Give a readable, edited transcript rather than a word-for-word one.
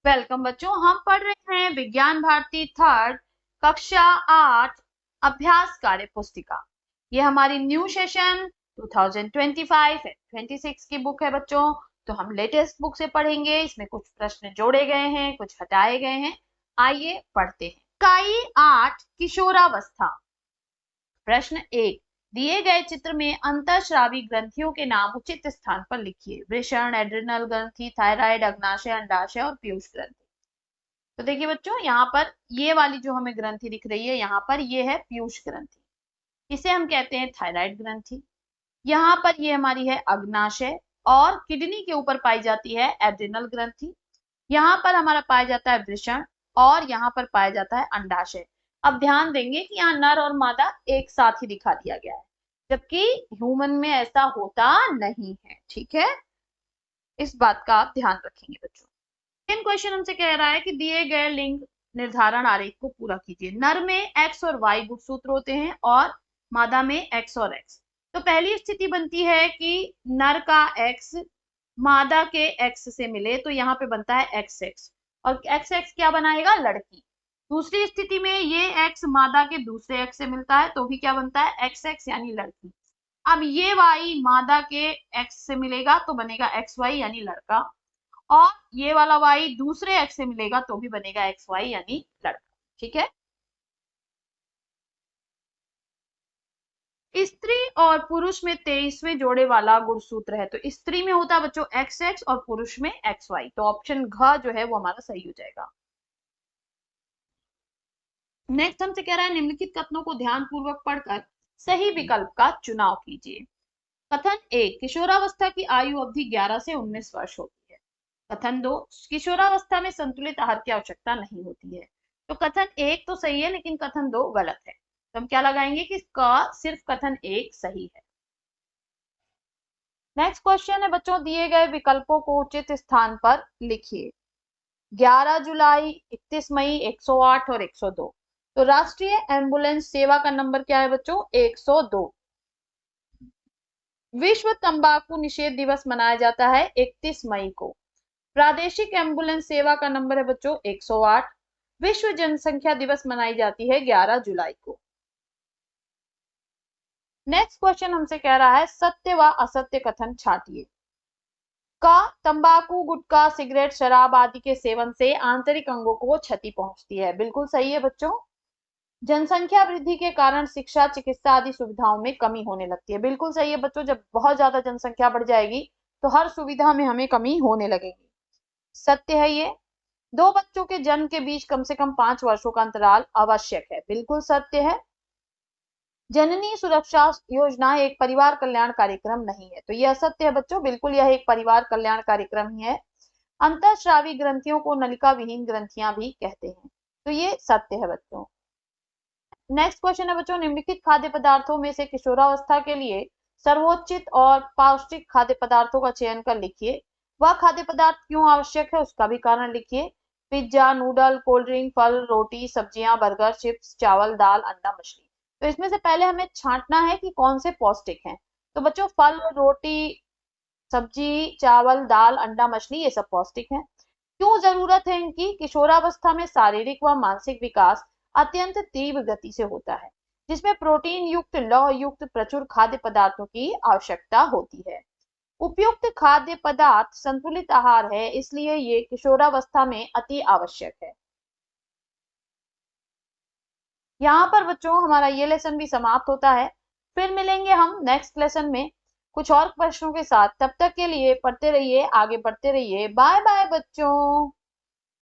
Welcome बच्चों, हम पढ़ रहे हैं विज्ञान भारती थर्ड कक्षा 8 अभ्यास कार्य पुस्तिका। ये हमारी न्यू सेशन 2025-26 की बुक है बच्चों। तो हम लेटेस्ट बुक से पढ़ेंगे। इसमें कुछ प्रश्न जोड़े गए हैं, कुछ हटाए गए हैं। आइए पढ़ते हैं। इकाई 8 किशोरावस्था। प्रश्न 1, दिए गए चित्र में अंतःस्रावी ग्रंथियों के नाम उचित स्थान पर लिखिए। वृषण, एड्रिनल ग्रंथि, थायराइड, अग्नाशय, अंडाशय और पीयूष ग्रंथि। तो देखिए बच्चों, यहाँ पर ये वाली जो हमें ग्रंथि दिख रही है, यहाँ पर ये है पीयूष ग्रंथि, इसे हम कहते हैं थायराइड ग्रंथि। यहाँ पर ये हमारी है अग्नाशय और किडनी के ऊपर पाई जाती है एड्रिनल ग्रंथि। यहाँ पर हमारा पाया जाता है वृषण और यहाँ पर पाया जाता है अंडाशय। अब ध्यान देंगे कि यहाँ नर और मादा एक साथ ही दिखा दिया गया है, जबकि ह्यूमन में ऐसा होता नहीं है। ठीक है, इस बात का आप ध्यान रखेंगे बच्चों। सेकंड क्वेश्चन हमसे कह रहा है कि दिए गए लिंग निर्धारण आरेख को पूरा कीजिए। नर में एक्स और वाई गुणसूत्र होते हैं और मादा में एक्स और एक्स। तो पहली स्थिति बनती है कि नर का एक्स मादा के एक्स से मिले, तो यहाँ पे बनता है एक्स एक्स, और एक्स एक्स क्या बनाएगा, लड़की। दूसरी स्थिति में ये एक्स मादा के दूसरे एक्स से मिलता है, तो भी क्या बनता है, एक्स एक्स यानी लड़की। अब ये वाई मादा के एक्स से मिलेगा तो बनेगा एक्स वाई यानी लड़का, और ये वाला वाई दूसरे एक्स से मिलेगा तो भी बनेगा एक्स वाई यानी लड़का। ठीक है। स्त्री और पुरुष में 23वें जोड़े वाला गुणसूत्र है। तो स्त्री में होता है बच्चों एक्स एक्स और पुरुष में एक्स वाई। तो ऑप्शन घ जो है वो हमारा सही हो जाएगा। नेक्स्ट हमसे कह रहा है निम्नलिखित कथनों को ध्यान पूर्वक पढ़कर सही विकल्प का चुनाव कीजिए। कथन 1, किशोरावस्था की आयु अवधि 11 से 19 वर्ष होती है। कथन 2, किशोरावस्था में संतुलित आहार की आवश्यकता नहीं होती है। तो कथन 1 तो सही है, लेकिन कथन 2 गलत है। तो हम क्या लगाएंगे कि इसका सिर्फ कथन 1 सही है। नेक्स्ट क्वेश्चन है बच्चों, दिए गए विकल्पों को उचित स्थान पर लिखिए। 11 जुलाई, 31 मई, 108 और 102। तो राष्ट्रीय एम्बुलेंस सेवा का नंबर क्या है बच्चों, 102। विश्व तंबाकू निषेध दिवस मनाया जाता है 31 मई को। प्रादेशिक एम्बुलेंस सेवा का नंबर है बच्चों 108। विश्व जनसंख्या दिवस मनाई जाती है 11 जुलाई को। नेक्स्ट क्वेश्चन हमसे कह रहा है सत्य व असत्य कथन छाटिए। का तंबाकू, गुटखा, सिगरेट, शराब आदि के सेवन से आंतरिक अंगों को क्षति पहुंचती है। बिल्कुल सही है बच्चों। जनसंख्या वृद्धि के कारण शिक्षा, चिकित्सा आदि सुविधाओं में कमी होने लगती है। बिल्कुल सही है बच्चों। जब बहुत ज्यादा जनसंख्या बढ़ जाएगी तो हर सुविधा में हमें कमी होने लगेगी। सत्य है ये। 2 बच्चों के जन्म के बीच कम से कम 5 वर्षों का अंतराल आवश्यक है। बिल्कुल सत्य है। जननी सुरक्षा योजना एक परिवार कल्याण कार्यक्रम नहीं है। तो यह असत्य है बच्चों। बिल्कुल यह एक परिवार कल्याण कार्यक्रम ही है। अंतःस्रावी ग्रंथियों को नलिका विहीन ग्रंथियां भी कहते हैं। तो ये सत्य है बच्चों। नेक्स्ट क्वेश्चन है बच्चों, निम्नलिखित खाद्य पदार्थों में से किशोरावस्था के लिए सर्वोचित और पौष्टिक खाद्य पदार्थों का चयन कर लिखिए। वह खाद्य पदार्थ क्यों आवश्यक है उसका भी कारण लिखिए। पिज्जा, नूडल, कोल्ड ड्रिंक, फल, रोटी, सब्जियां, बर्गर, चिप्स, चावल, दाल, अंडा, मछली। तो इसमें से पहले हमें छांटना है कि कौन से पौष्टिक हैं। तो बच्चों फल, रोटी, सब्जी, चावल, दाल, अंडा, मछली ये सब पौष्टिक हैं। क्यों जरूरत है इनकी? किशोरावस्था में शारीरिक व मानसिक विकास अत्यंत तीव्र गति से होता है, जिसमें प्रोटीन युक्त, लौह युक्त प्रचुर खाद्य पदार्थों की आवश्यकता होती है। उपयुक्त खाद्य पदार्थ संतुलित आहार है, इसलिए ये किशोरावस्था में अति आवश्यक है। यहाँ पर बच्चों हमारा ये लेसन भी समाप्त होता है। फिर मिलेंगे हम नेक्स्ट लेसन में कुछ और प्रश्नों के साथ। तब तक के लिए पढ़ते रहिए, आगे बढ़ते रहिए। बाय बाय बच्चों।